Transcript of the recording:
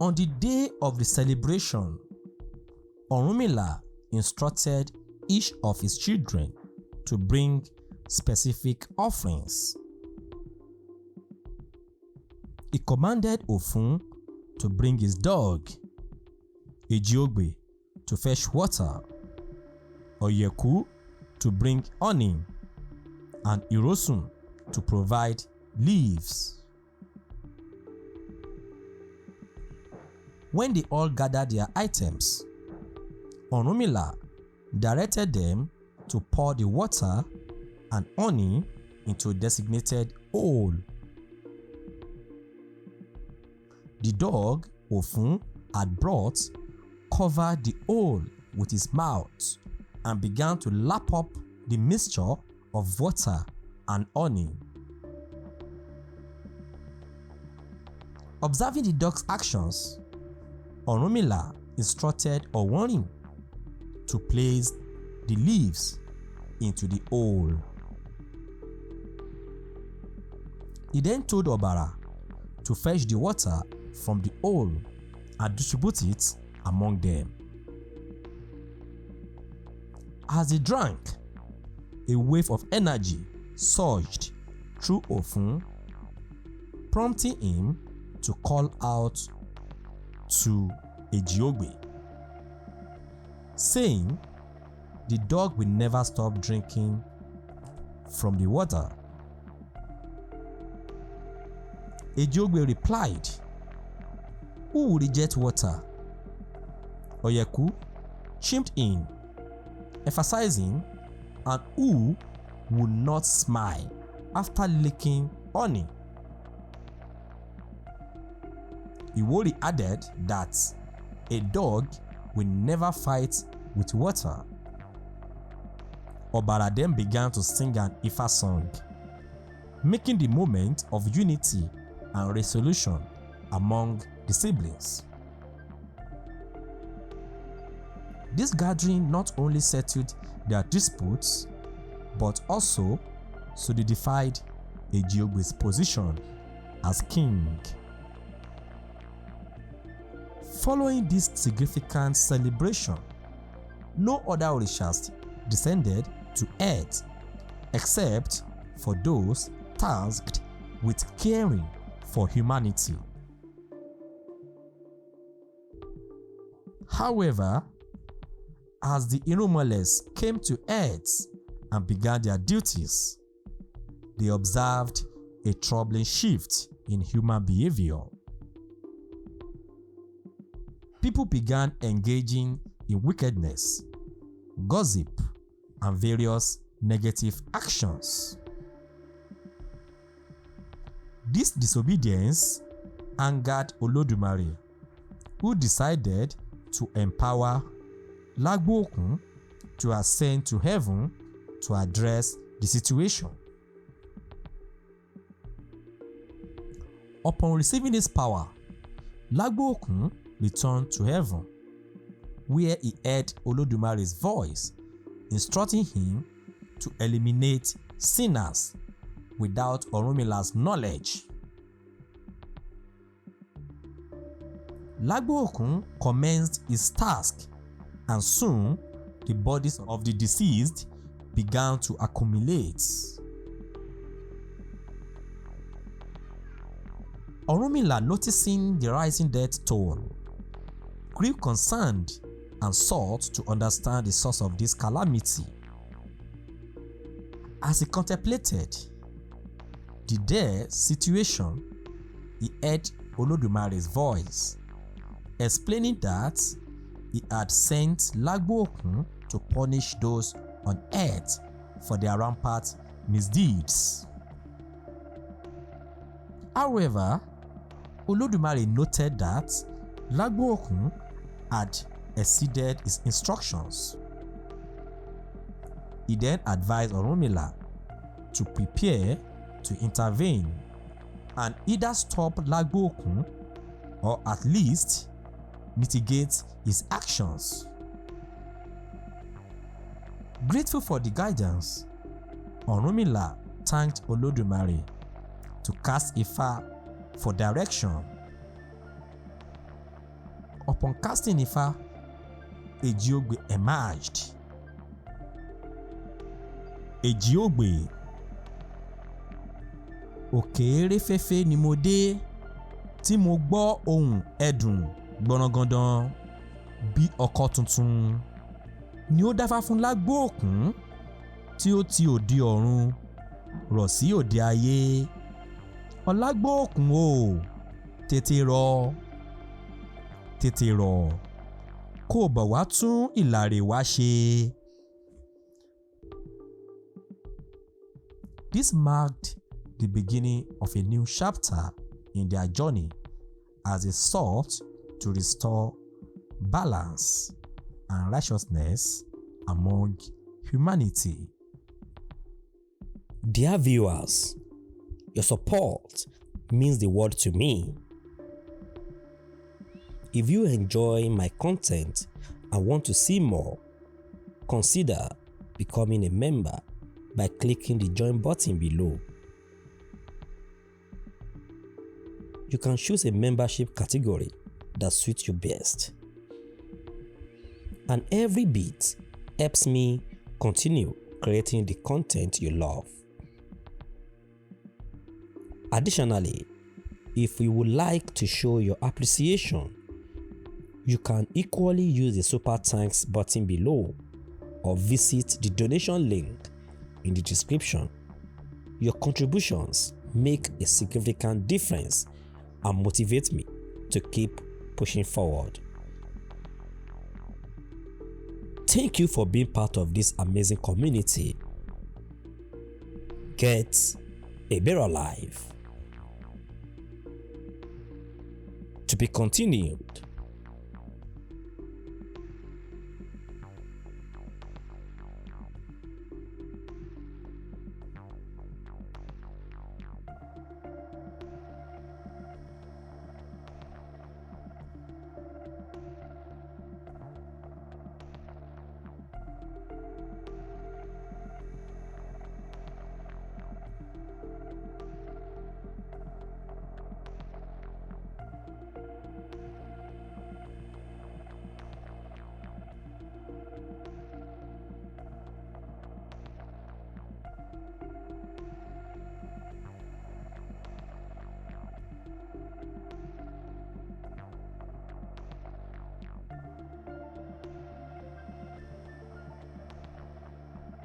On the day of the celebration, Orunmila instructed each of his children to bring specific offerings. He commanded Ofun to bring his dog, Ejiogbe to fetch water, Oyeku to bring honey, and Irosun to provide leaves. When they all gathered their items, Orunmila directed them to pour the water and honey into a designated hole. The dog Ofun had brought covered the hole with his mouth and began to lap up the mixture of water and honey. Observing the dog's actions, Orunmila instructed Oworin to place the leaves into the hole. He then told Obara to fetch the water from the hole and distribute it among them. As he drank, a wave of energy surged through Ofun, prompting him to call out to Ejiogbe, saying the dog will never stop drinking from the water. Ejiogbe replied, "Who will reject water?" Oyeku chimed in, emphasizing, "And who would not smile after licking honey?" Iwori added that a dog will never fight with water. Obara then began to sing an Ifa song, making the moment of unity and resolution among the siblings. This gathering not only settled their disputes, but also solidified Ejiogbe's position as king. Following this significant celebration, no other Orishas descended to earth except for those tasked with caring for humanity. However, as the Orunmilas came to earth and began their duties, they observed a troubling shift in human behavior. People began engaging in wickedness, gossip, and various negative actions. This disobedience angered Olodumare, who decided to empower Lagbookun to ascend to heaven to address the situation. Upon receiving this power, Lagbookun returned to heaven, where he heard Olodumare's voice instructing him to eliminate sinners without Orunmila's knowledge. Lagbookun commenced his task, and soon the bodies of the deceased began to accumulate. Orunmila, noticing the rising death toll, grew concerned and sought to understand the source of this calamity. As he contemplated the dire situation, he heard Olodumare's voice, explaining that he had sent Lagbookun to punish those on earth for their rampant misdeeds. However, Olodumare noted that Lagbookun had exceeded his instructions. He then advised Orunmila to prepare to intervene and either stop Lagbookun or at least mitigate his actions. Grateful for the guidance, Orunmila thanked Olodumare to cast Ifa for direction. Upon casting Ifa, Ejiogbe emerged. Ejiogbe. Òkèèrè fẹ́fẹ́ ni mo dé tí mo gbọ́ ohùn ẹ̀dùn gbọ̀nrangandan bí ọkọ tuntun ni ó dáfá fún Lagbookun tí ó ti òde ọ̀run rọ̀ sí òde ayé. Lagbookun o, tètè rọ̀ kó o bọ̀ wá tún ìlàrè wá ṣe. This marked the beginning of a new chapter in their journey as they sought to restore balance and righteousness among humanity. Dear viewers, your support means the world to me. If you enjoy my content and want to see more, consider becoming a member by clicking the join button below. You can choose a membership category that suits you best. And every bit helps me continue creating the content you love. Additionally, if you would like to show your appreciation, you can equally use the Super Thanks button below or visit the donation link in the description. Your contributions make a significant difference and motivate me to keep pushing forward. Thank you for being part of this amazing community. Get a better life. To be continued.